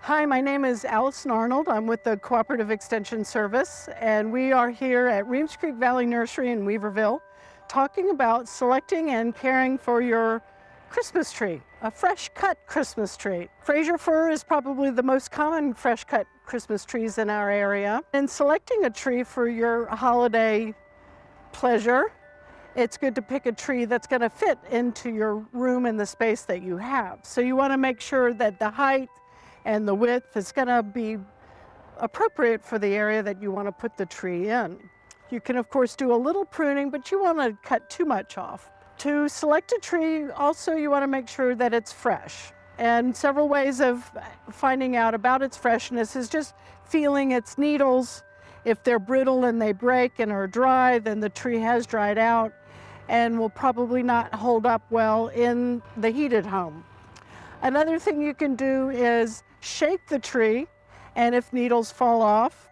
Hi, my name is Allison Arnold. I'm with the Cooperative Extension Service, and we are here at Reems Creek Valley Nursery in Weaverville talking about selecting and caring for your Christmas tree, a fresh cut Christmas tree. Fraser fir is probably the most common fresh cut Christmas trees in our area. In selecting a tree for your holiday pleasure, it's good to pick a tree that's going to fit into your room and the space that you have. So you want to make sure that the height and the width is going to be appropriate for the area that you want to put the tree in. You can of course do a little pruning, but you want to cut too much off. To select a tree, also you want to make sure that it's fresh. And several ways of finding out about its freshness is just feeling its needles. If they're brittle and they break and are dry, then the tree has dried out and will probably not hold up well in the heated home. Another thing you can do is shake the tree, and if needles fall off,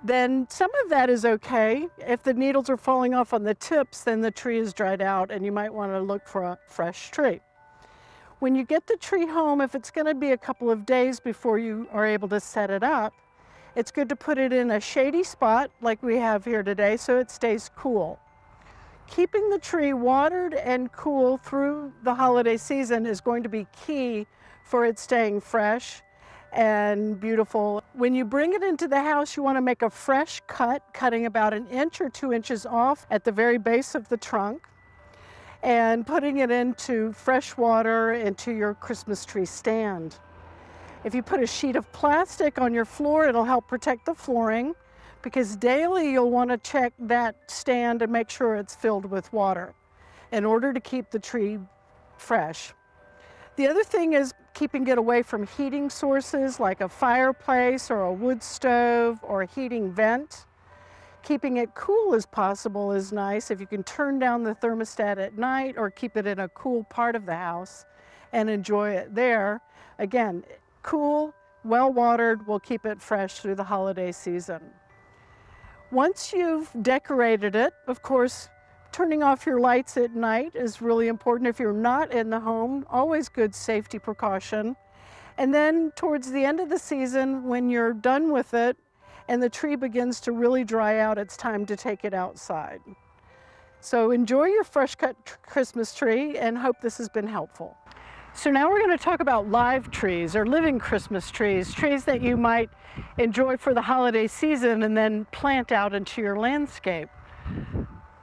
then some of that is okay. If the needles are falling off on the tips, then the tree is dried out and you might want to look for a fresh tree. When you get the tree home, if it's going to be a couple of days before you are able to set it up, it's good to put it in a shady spot like we have here today so it stays cool. Keeping the tree watered and cool through the holiday season is going to be key for it staying fresh and beautiful. When you bring it into the house, you want to make a fresh cut, cutting about 1 inch or 2 inches off at the very base of the trunk, and putting it into fresh water into your Christmas tree stand. If you put a sheet of plastic on your floor, it'll help protect the flooring, because daily you'll want to check that stand and make sure it's filled with water in order to keep the tree fresh. The other thing is keeping it away from heating sources like a fireplace or a wood stove or a heating vent. Keeping it cool as possible is nice. If you can turn down the thermostat at night or keep it in a cool part of the house and enjoy it there. Again, cool, well watered will keep it fresh through the holiday season. Once you've decorated it, of course, turning off your lights at night is really important if you're not in the home, always good safety precaution. And then towards the end of the season, when you're done with it and the tree begins to really dry out, it's time to take it outside. So enjoy your fresh cut Christmas tree and hope this has been helpful. So now we're going to talk about live trees or living Christmas trees, trees that you might enjoy for the holiday season and then plant out into your landscape.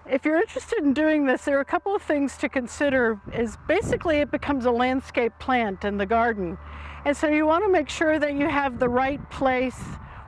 If you're interested in doing this, there are a couple of things to consider. Is basically it becomes a landscape plant in the garden. And so you want to make sure that you have the right place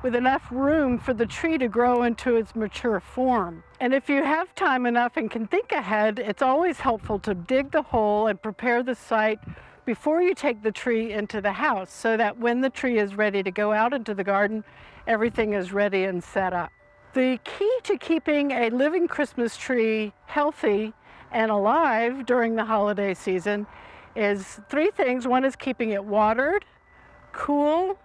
with enough room for the tree to grow into its mature form. And if you have time enough and can think ahead, it's always helpful to dig the hole and prepare the site before you take the tree into the house, so that when the tree is ready to go out into the garden, everything is ready and set up. The key to keeping a living Christmas tree healthy and alive during the holiday season is 3 things. One is keeping it watered, cool,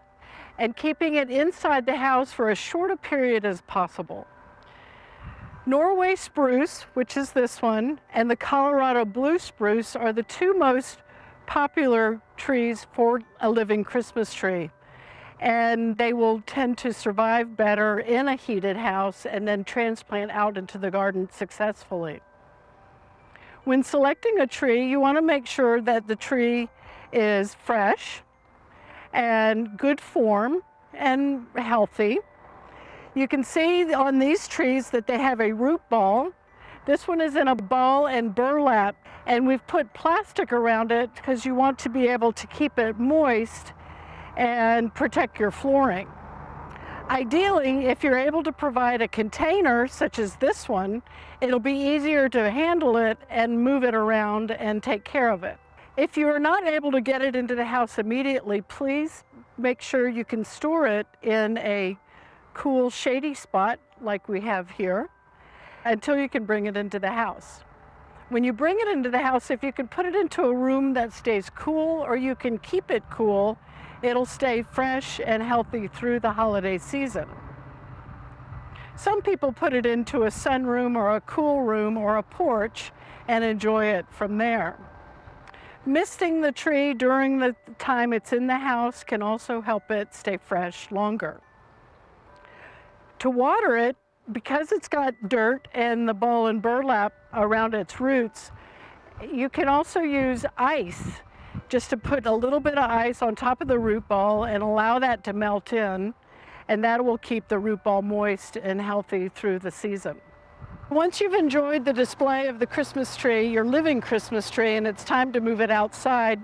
and keeping it inside the house for as short a period as possible. Norway spruce, which is this one, and the Colorado blue spruce are the 2 most popular trees for a living Christmas tree. And they will tend to survive better in a heated house and then transplant out into the garden successfully. When selecting a tree, you want to make sure that the tree is fresh and good form and healthy. You can see on these trees that they have a root ball. This one is in a ball and burlap, and we've put plastic around it because you want to be able to keep it moist and protect your flooring. Ideally, if you're able to provide a container such as this one, it'll be easier to handle it and move it around and take care of it. If you're not able to get it into the house immediately, please make sure you can store it in a cool, shady spot like we have here until you can bring it into the house. When you bring it into the house, if you can put it into a room that stays cool or you can keep it cool, it'll stay fresh and healthy through the holiday season. Some people put it into a sunroom or a cool room or a porch and enjoy it from there. Misting the tree during the time it's in the house can also help it stay fresh longer. To water it, because it's got dirt and the ball and burlap around its roots, you can also use ice, just to put a little bit of ice on top of the root ball and allow that to melt in, and that will keep the root ball moist and healthy through the season. Once you've enjoyed the display of the Christmas tree, your living Christmas tree, and it's time to move it outside,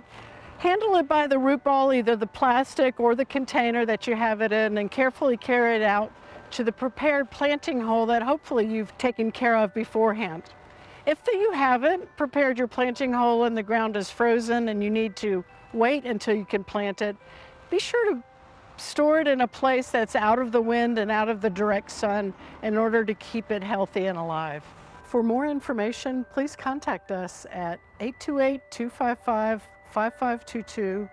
handle it by the root ball, either the plastic or the container that you have it in, and carefully carry it out to the prepared planting hole that hopefully you've taken care of beforehand. If you haven't prepared your planting hole and the ground is frozen and you need to wait until you can plant it, be sure to store it in a place that's out of the wind and out of the direct sun in order to keep it healthy and alive. For more information, please contact us at 828-255-5522